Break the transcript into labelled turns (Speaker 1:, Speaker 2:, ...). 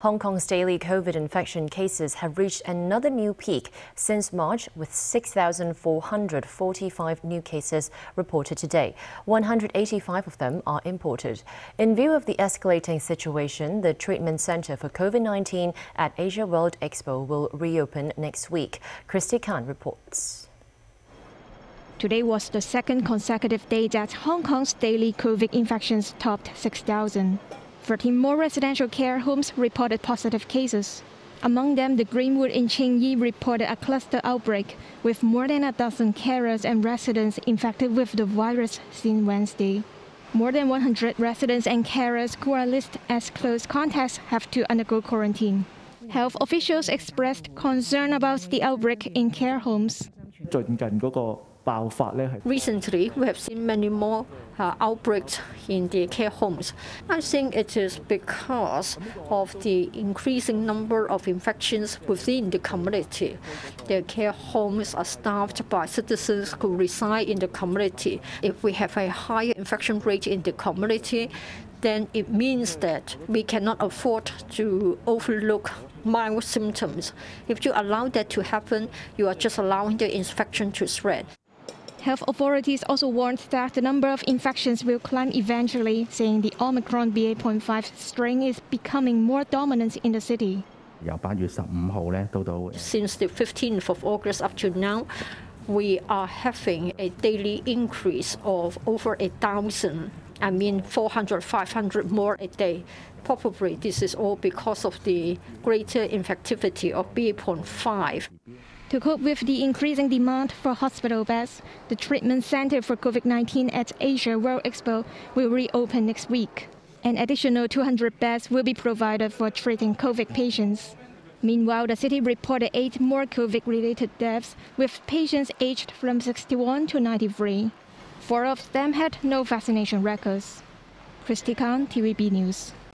Speaker 1: Hong Kong's daily COVID infection cases have reached another new peak since March, with 6,445 new cases reported today. 185 of them are imported. In view of the escalating situation, the treatment center for COVID-19 at Asia World Expo will reopen next week. Christy Khan reports.
Speaker 2: Today was the second consecutive day that Hong Kong's daily COVID infections topped 6,000. 13 more residential care homes reported positive cases. Among them, the Greenwood in Tsing Yi reported a cluster outbreak, with more than a dozen carers and residents infected with the virus since Wednesday. More than 100 residents and carers who are listed as close contacts have to undergo quarantine. Health officials expressed concern about the outbreak in care homes.
Speaker 3: Recently, we have seen many more outbreaks in the care homes. I think it is because of the increasing number of infections within the community. The care homes are staffed by citizens who reside in the community. If we have a higher infection rate in the community, then it means that we cannot afford to overlook mild symptoms. If you allow that to happen, you are just allowing the infection to spread.
Speaker 2: Health authorities also warned that the number of infections will climb eventually, saying the Omicron BA.5 strain is becoming more dominant in the city.
Speaker 3: Since the 15th of August up to now, we are having a daily increase of over 1,000. 400, 500 more a day. Probably this is all because of the greater infectivity of BA.5.
Speaker 2: To cope with the increasing demand for hospital beds, the treatment center for COVID-19 at Asia World Expo will reopen next week. An additional 200 beds will be provided for treating COVID patients. Meanwhile, the city reported 8 more COVID-related deaths, with patients aged from 61 to 93. 4 of them had no vaccination records. Christy Khan, TVB News.